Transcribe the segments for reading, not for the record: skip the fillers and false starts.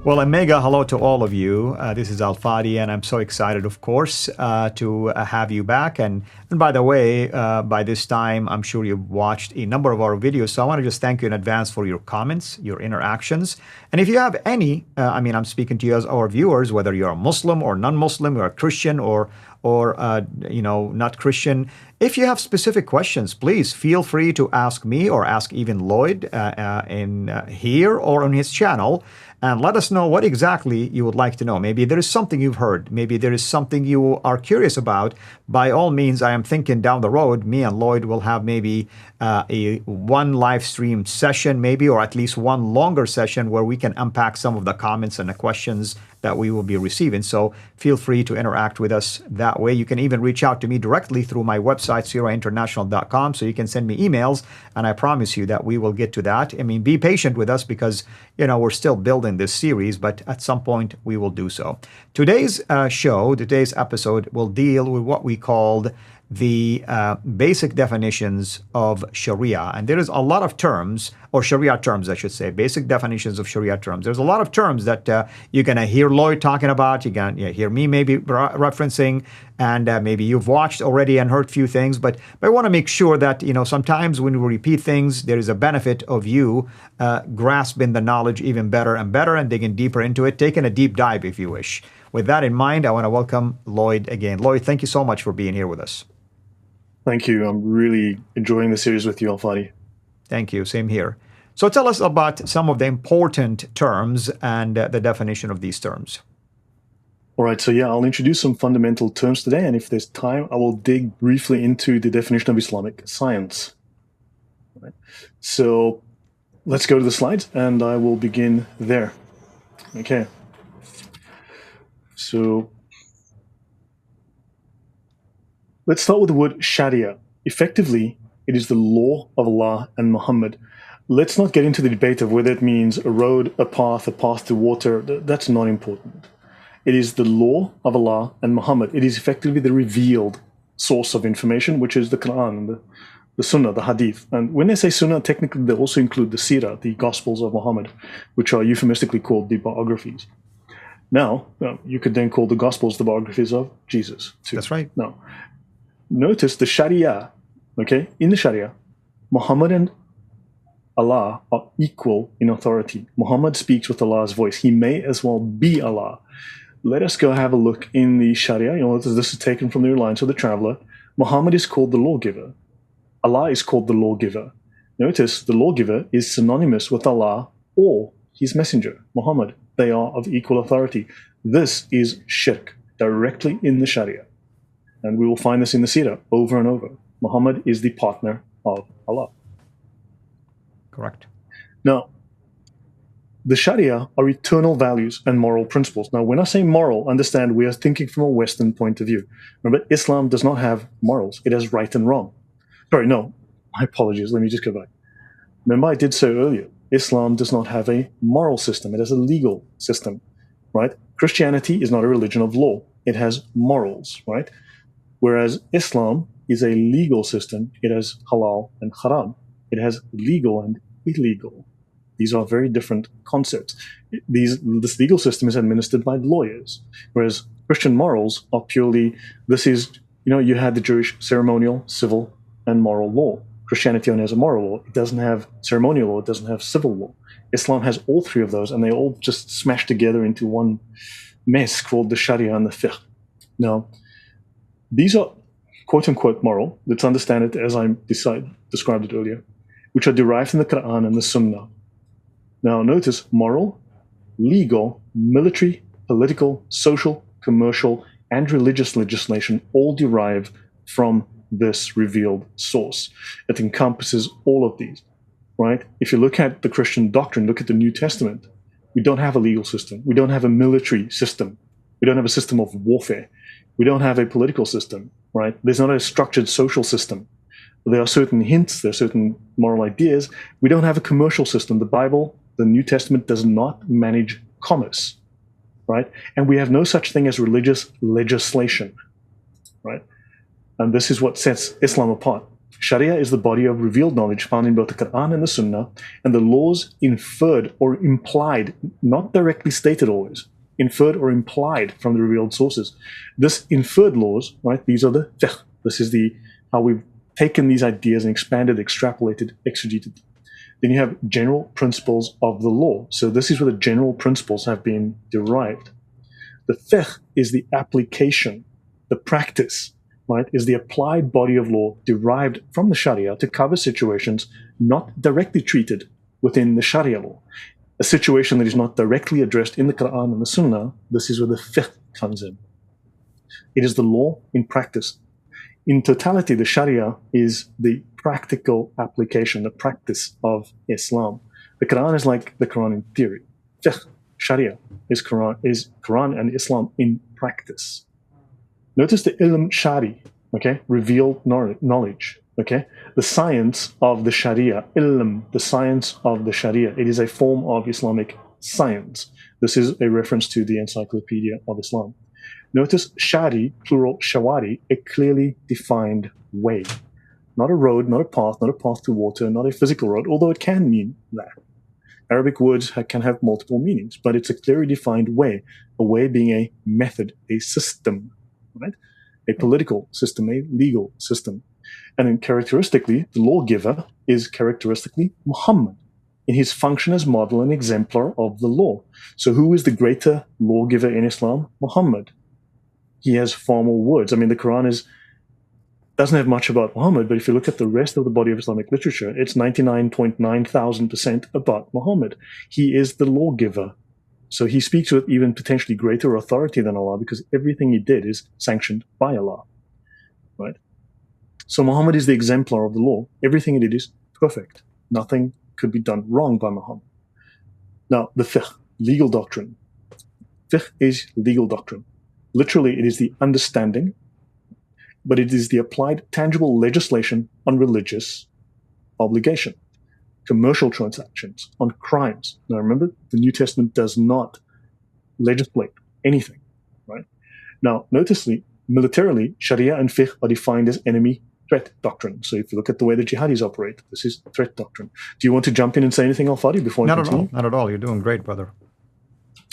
Well, a mega hello to all of you. This is Fadi, and I'm so excited, of course, to have you back. And by the way, by this time, I'm sure you've watched a number of our videos. So I want to just thank you in advance for your comments, your interactions. And if you have any, I'm speaking to you as our viewers, whether you're a Muslim or non-Muslim, or a Christian or not Christian. If you have specific questions, please feel free to ask me or ask even Lloyd here or on his channel. And let us know what exactly you would like to know. Maybe there is something you've heard. Maybe there is something you are curious about. By all means, I am thinking down the road, me and Lloyd will have maybe one live stream session, maybe, or at least one longer session where we can unpack some of the comments and the questions that we will be receiving. So feel free to interact with us that way. You can even reach out to me directly through my website, CIRAinternational.com. So you can send me emails, and I promise you that we will get to that. Be patient with us because, we're still building this series, but at some point we will do so. Today's today's episode will deal with what we called the basic definitions of Sharia. And there is a lot of terms, or Sharia terms, I should say, basic definitions of Sharia terms. There's a lot of terms that you're going to hear Lloyd talking about, you're going to hear me maybe referencing, and maybe you've watched already and heard a few things. But I want to make sure that, sometimes when we repeat things, there is a benefit of you grasping the knowledge even better and digging deeper into it, taking a deep dive if you wish. With that in mind, I want to welcome Lloyd again. Lloyd, thank you so much for being here with us. Thank you. I'm really enjoying the series with you, Fadi. Thank you. Same here. So tell us about some of the important terms and the definition of these terms. All right. So I'll introduce some fundamental terms today. And if there's time, I will dig briefly into the definition of Islamic science. All right. So let's go to the slides and I will begin there. Okay. So let's start with the word Sharia. Effectively, it is the law of Allah and Muhammad. Let's not get into the debate of whether it means a road, a path to water. That's not important. It is the law of Allah and Muhammad. It is effectively the revealed source of information, which is the Quran, the Sunnah, the Hadith. And when they say Sunnah, technically they also include the CIRA, the Gospels of Muhammad, which are euphemistically called the biographies. Now, you could then call the Gospels the biographies of Jesus too. That's right. Now, notice the Sharia, okay? In the Sharia, Muhammad and Allah are equal in authority. Muhammad speaks with Allah's voice. He may as well be Allah. Let us go have a look in the Sharia. This is taken from the Reliance of the Traveler. Muhammad is called the lawgiver. Allah is called the lawgiver. Notice the lawgiver is synonymous with Allah or his messenger, Muhammad. They are of equal authority. This is shirk directly in the Sharia. And we will find this in the CIRA over and over. Muhammad is the partner of Allah. Correct. Now, the Sharia are eternal values and moral principles. Now, when I say moral, understand we are thinking from a Western point of view. Remember, Islam does not have morals. It has right and wrong. Sorry, no, my apologies. Let me just go back. Remember, I did say earlier, Islam does not have a moral system. It has a legal system, right? Christianity is not a religion of law. It has morals, right? Whereas Islam is a legal system. It has halal and haram. It has legal and illegal. These are very different concepts. This legal system is administered by lawyers, whereas Christian morals are purely, you had the Jewish ceremonial, civil, and moral law. Christianity only has a moral law. It doesn't have ceremonial law. It doesn't have civil law. Islam has all three of those, and they all just smashed together into one mess called the Sharia and the Fiqh. Now, these are quote-unquote moral. Let's understand it as I described it earlier, which are derived from the Quran and the Sunnah. Now, notice moral, legal, military, political, social, commercial, and religious legislation all derive from this revealed source. It encompasses all of these, right? If you look at the Christian doctrine, look at the New Testament, we don't have a legal system. We don't have a military system. We don't have a system of warfare. We don't have a political system, right? There's not a structured social system. There are certain hints, there are certain moral ideas. We don't have a commercial system. The Bible, the New Testament does not manage commerce, right? And we have no such thing as religious legislation, right? And this is what sets Islam apart Sharia is the body of revealed knowledge found in both the Quran and the Sunnah, and the laws inferred or implied, not directly stated always, inferred or implied from the revealed sources. This inferred laws, right? These are the fiqh. This is how we've taken these ideas and expanded, extrapolated, exegeted. Then you have general principles of the law. So this is where the general principles have been derived. The fiqh is the application, the practice, right, is the applied body of law derived from the Sharia to cover situations not directly treated within the Sharia law. A situation that is not directly addressed in the Quran and the Sunnah, this is where the fiqh comes in. It is the law in practice. In totality, the Sharia is the practical application, the practice of Islam. The Quran is like the Quran in theory. Fiqh, Sharia, is Quran and Islam in practice. Notice the ilm shari, okay, revealed knowledge, okay, the science of the Sharia, ilm, the science of the Sharia. It is a form of Islamic science. This is a reference to the Encyclopaedia of Islam. Notice shari, plural shawari, a clearly defined way. Not a road, not a path to water, not a physical road, although it can mean that. Arabic words can have multiple meanings, but it's a clearly defined way, a way being a method, a system, right? A political system, a legal system. And then characteristically, the lawgiver is characteristically Muhammad in his function as model and exemplar of the law. So who is the greater lawgiver in Islam? Muhammad. He has far more words. I mean, the Quran doesn't have much about Muhammad, but if you look at the rest of the body of Islamic literature, it's 99.9,000% about Muhammad. He is the lawgiver. So he speaks with even potentially greater authority than Allah because everything he did is sanctioned by Allah, right? So Muhammad is the exemplar of the law. Everything he did is perfect. Nothing could be done wrong by Muhammad. Now, the fiqh, legal doctrine. Fiqh is legal doctrine. Literally, it is the understanding, but it is the applied tangible legislation on religious obligation, commercial transactions, on crimes. Now remember, the New Testament does not legislate anything, right? Now, notice militarily, Sharia and fiqh are defined as enemy threat doctrine. So if you look at the way the jihadis operate, this is threat doctrine. Do you want to jump in and say anything, Al-Fadi, before I continue? Not at all. You're doing great, brother.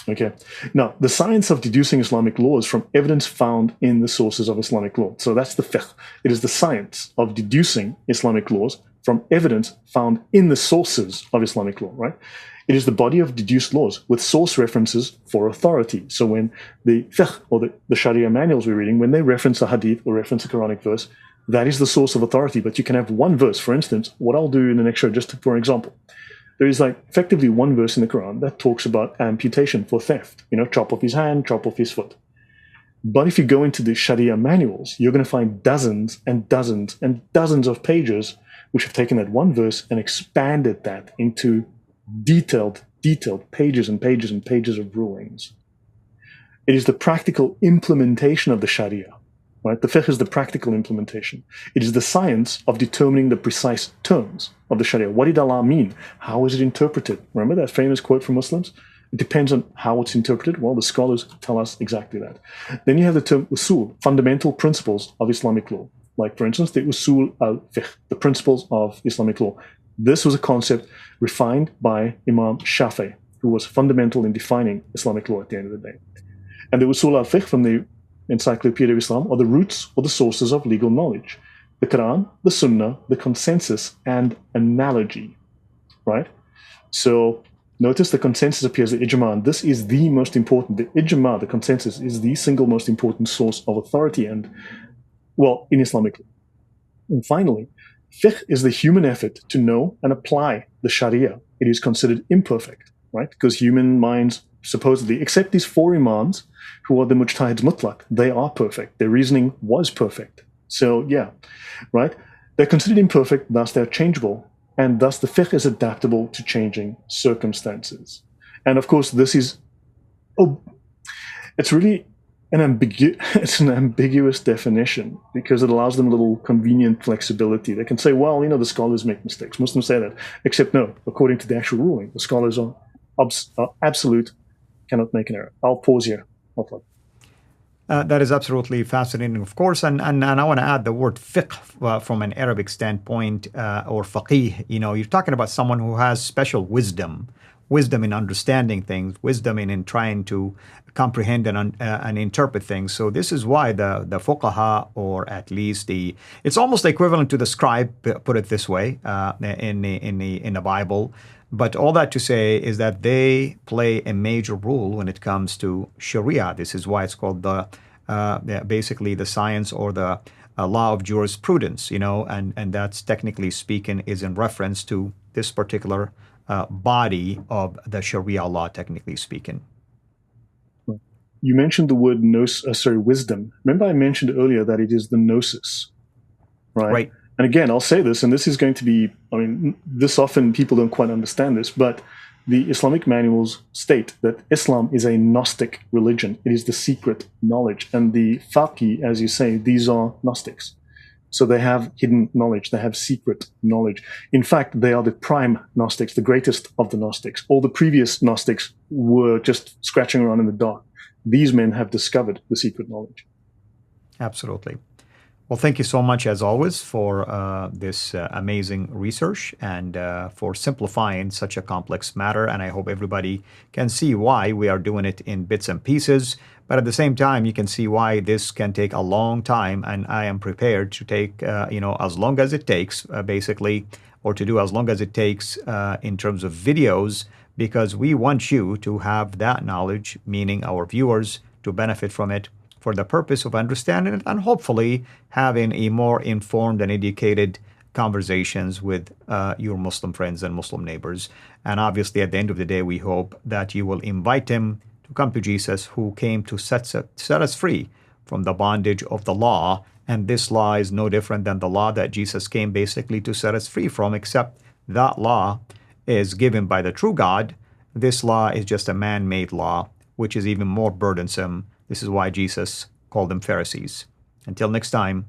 Okay. Now, the science of deducing Islamic laws from evidence found in the sources of Islamic law. So that's the fiqh. It is the science of deducing Islamic laws from evidence found in the sources of Islamic law, right? It is the body of deduced laws with source references for authority. So when the fiqh or the Sharia manuals we're reading, when they reference a hadith or reference a Quranic verse, that is the source of authority. But you can have one verse, for instance, what I'll do in the next show, just for example. There is effectively one verse in the Quran that talks about amputation for theft. Chop off his hand, chop off his foot. But if you go into the Sharia manuals, you're going to find dozens and dozens and dozens of pages which have taken that one verse and expanded that into detailed pages and pages and pages of rulings. It is the practical implementation of the Sharia, right? The fiqh is the practical implementation. It is the science of determining the precise terms of the Sharia. What did Allah mean? How is it interpreted? Remember that famous quote from Muslims? It depends on how it's interpreted. Well, the scholars tell us exactly that. Then you have the term usul, fundamental principles of Islamic law. Like, for instance, the usul al-fiqh, the principles of Islamic law. This was a concept refined by Imam Shafi, who was fundamental in defining Islamic law at the end of the day. And the usul al-fiqh from the Encyclopaedia of Islam are the roots or the sources of legal knowledge. The Quran, the Sunnah, the consensus, and analogy, right? So notice the consensus appears the ijma, and this is the most important. The ijma, the consensus, is the single most important source of authority in Islamic law. And finally, fiqh is the human effort to know and apply the Sharia. It is considered imperfect, right? Because human minds supposedly, except these four imams who are the mujtahids mutlaq, they are perfect. Their reasoning was perfect. So yeah, right? They're considered imperfect, thus they're changeable, and thus the fiqh is adaptable to changing circumstances. And of course, this is, it's really an ambiguous definition because it allows them a little convenient flexibility. They can say, well, the scholars make mistakes. Muslims say that, except no, according to the actual ruling, the scholars are absolute, cannot make an error. I'll pause here. That is absolutely fascinating, of course. And I want to add the word fiqh from an Arabic standpoint, or faqih. You're talking about someone who has special wisdom, wisdom in understanding things, wisdom in trying to comprehend and interpret things. So this is why the fuqaha, or at least it's almost equivalent to the scribe, put it this way, in the Bible. But all that to say is that they play a major role when it comes to Sharia. This is why it's called basically the science or the law of jurisprudence, and that's technically speaking is in reference to this particular body of the Sharia law, technically speaking. You mentioned the word wisdom. Remember I mentioned earlier that it is the gnosis, right? Right. And again, I'll say this, and this is going to be, this often people don't quite understand this, but the Islamic manuals state that Islam is a Gnostic religion. It is the secret knowledge. And the Faqih, as you say, these are Gnostics. So they have hidden knowledge. They have secret knowledge. In fact, they are the prime Gnostics, the greatest of the Gnostics. All the previous Gnostics were just scratching around in the dark. These men have discovered the secret knowledge. Absolutely. Well, thank you so much, as always, for this amazing research and for simplifying such a complex matter. And I hope everybody can see why we are doing it in bits and pieces. But at the same time, you can see why this can take a long time. And I am prepared to take, as long as it takes, basically, or to do as long as it takes in terms of videos, because we want you to have that knowledge, meaning our viewers, to benefit from it, for the purpose of understanding it and hopefully having a more informed and educated conversations with your Muslim friends and Muslim neighbors. And obviously, at the end of the day, we hope that you will invite them to come to Jesus, who came to set us free from the bondage of the law. And this law is no different than the law that Jesus came basically to set us free from, except that law is given by the true God. This law is just a man-made law, which is even more burdensome. This is why Jesus called them Pharisees. Until next time,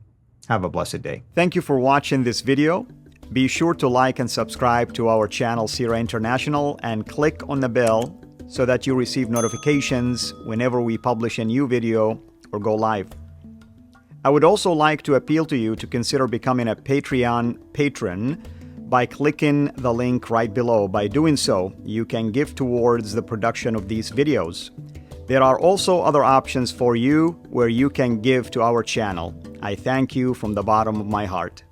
have a blessed day. Thank you for watching this video. Be sure to like and subscribe to our channel, CIRA International, and click on the bell so that you receive notifications whenever we publish a new video or go live. I would also like to appeal to you to consider becoming a Patreon patron by clicking the link right below. By doing so, you can give towards the production of these videos. There are also other options for you where you can give to our channel. I thank you from the bottom of my heart.